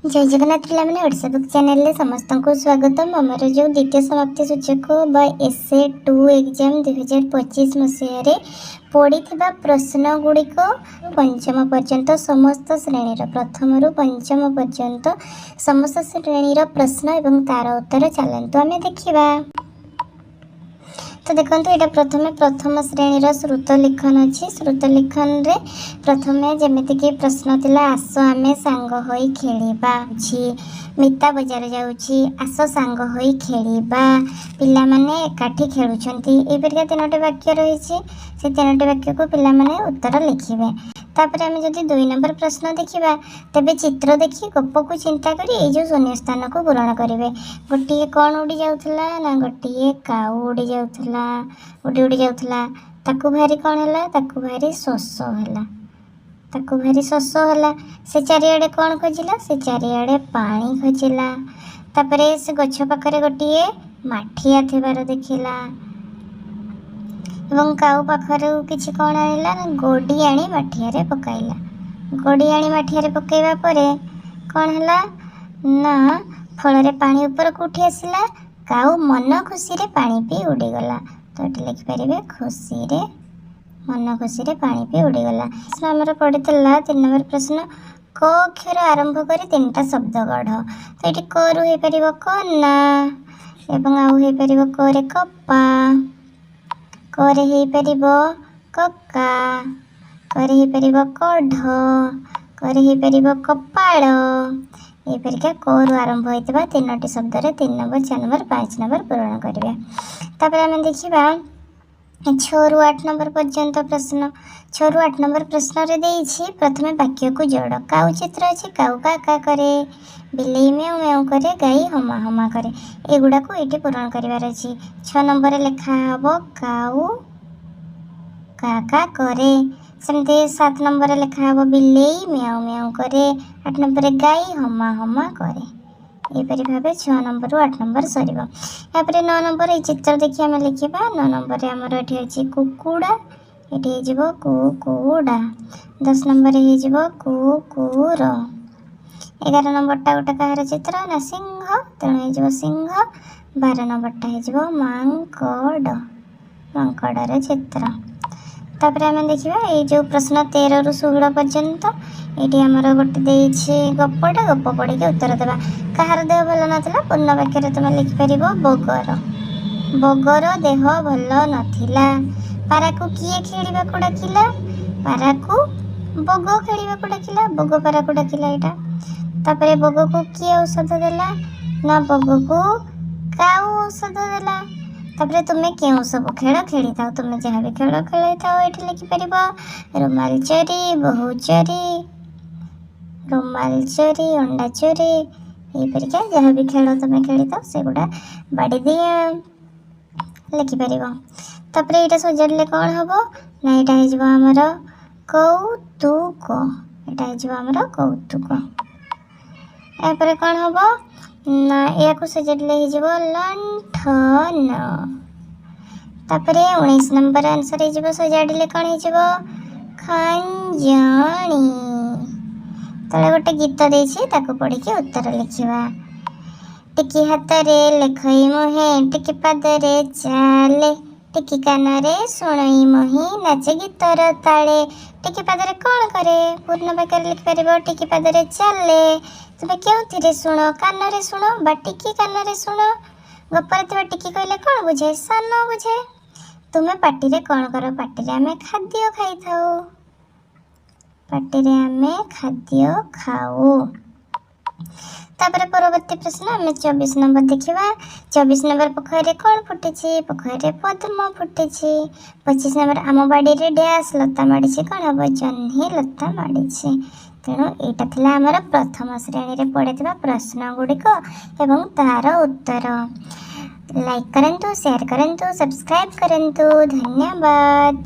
जय Jagannath पिलाମାନେ Odisha book channel रे समस्त को स्वागतम। आमर जो द्वितीय समाप्ति सूचक बा एसए 2 एग्जाम 2025 मसीह रे पड़ी प्रश्न गुड़िक पंचम पर्यंत समस्त श्रेणी प्रथम रु पंचम पर्यंत समस्त श्रेणी प्रश्न एवं तार उत्तर चलतु आम देखा। तो देखो ये प्रथम श्रेणी श्रुत लिखन अच्छी। श्रुत लिखन रे प्रथम जमीक प्रश्न थिला आस आमे सांग होई खेलिबा। मिता बजार जाउची आस सांग होई खेलिबा। पिला माने एकाठी खेलुछंती। ए परिका तीनोटी वाक्य रही से तीनोटी वाक्य को पिला माने उत्तर लिखिबे। तापर आम जदि 2 नंबर प्रश्न देखा तेबे चित्र देखी गप को चिंता करी ए जो शून्य स्थान को पूरण करेंगे। गोटे कौन उड़ी जाऊला ना गोटे काऊ उड़ी जाऊला उड़ी जाऊला ताकू भारी कौन है ताकू भारी शोष है ताकू भारी शोष है। से चारिआडे कौन खोजिला से चारिआडे पानी खोजिला। तापर से गछ पाखरे गोटे माठिया थिबार देखिला एवं काऊ पाखर किसी कौन आनिला ना गोडी आनी माठिया पकाइला। गोडी आनी माठिया पकाइबा परे कौन है ना फल पानी ऊपर को उठी आसला। काऊ मन खुशी रे पानी पी उड़ीगला। तो ये लिखिपारे खुशी रे मन खुशी रे पानी पी उड़ीगला। आमर पड़ी 3 नंबर प्रश्न क अक्षर आरंभ कर 3टा शब्द गढ़। तो ये क रु हो पार कना एवं आउ हो पार क रे कपा करे हो पार कक्का करे हो पार कढ़ करे हो पार कपाड़। ये परिका करू आरंभ होता 3टी शब्द 3 नंबर 4 नंबर 5 नंबर पूरण करेंगे। तापर आम देखा 6 रु 8 नंबर पर्यंत प्रश्न। 6 रु 8 नंबर प्रश्न रे देइछि प्रथम वाक्य को जोड़। काऊ चित्र अच्छे काऊ का करे बिलेई मेऊ मेऊ करे गाई हमा हमा करे। एगुड़ा को ये पूरण करार अच्छी। 6 नंबर लेखा हम काऊ का करे। सेमती 7 नंबर लेखा हम बिलेई मेऊ मेऊ करे। 8 नंबर गाई हमा हमा करे। यहपरी भाव 6 नंबर रु 8 नंबर सर। यापर 9 नंबर ये चित्र देखिए आम लिखा। 9 नंबर आमर ये अच्छी कुकुड़ा ये कुकुड़ा। 10 नंबर हो कुकुर। 11 नंबरटा गोटे कहार चित्र ना सिंह तेणु हो सिंह। 12 नंबरटा हो मांकड़ मांकड़र चित्र। तापर आम देखा ये जो प्रश्न 13 रु 16 पर्यंत ये आमर गोटे गपटा गप पढ़ी उत्तर देवा। कहार देह भल नाला पूर्ण वाक्य तुम लिखिपर बगर बगर देह भल नाथिला। पारा को किए खेलिबा को डाकिला पारा को बग खेलिबा को डाकिला बग पारा को डाकिला। यहाँ तापर बग को किए औषध देला ना बग को काऊ औषध देला। तापर तुम्हें क्यों सब खेल खेली था तुम्हें जहाँ भी खेल खेल था ये लिखिपर रुमाल चोरी बहु चोरी रुमाल चोरी अंडा चोरी। ये परिका जहाँ भी खेल तुम्हें खेली था से गुड़ा बाड़ी दिया लिखिपर। तापर यहाँ सजाड़े कौन हम ना यहाँ होमर कौतुक यहाँ होमर कौतुक। यापर कौन हम ना या सजाड़े हो लंठन। तापर 19 नंबर आंसर हो सजाड़े कौन हो खंजणी। तले गोटे गीत देछि ताको पढ़ी के उत्तर लिखिबा। टिकी हाथ रे लेखई मुहे टिकी पाद रे चाले टिकी कान रे शुणई मुही नाचे गीतर ताले। टिकी पाद रे कौन करे पूर्ण वाक्य लिखि पारिबो टिकी पाद रे चाले। तुम क्यों शुण कान रे शुण बा टिकी कान रे शुण। गपर थिबा टिकी कहले कौन बुझे सान बुझे। तुम्हें पार्टी रे कौन कर पार्टी रे आमे खाद्य खाई थाओ पार्टी रे आमे खाद्य खाओ। तापर परवर्ती प्रश्न आम 24 नंबर देखा। 24 नंबर पोखर कौन फुटी पोखर पद्म फुटी। 25 नंबर आम बाड़ी रे डैश लता माड़ी कौन हम जह्नी लता माड़ी। तेणु यहाँ था आमर प्रथम श्रेणी रे पड़े प्रश्न गुड़िक एवं तार उत्तर। लाइक करंतु शेयर करंतु सब्सक्राइब करंतु। धन्यवाद।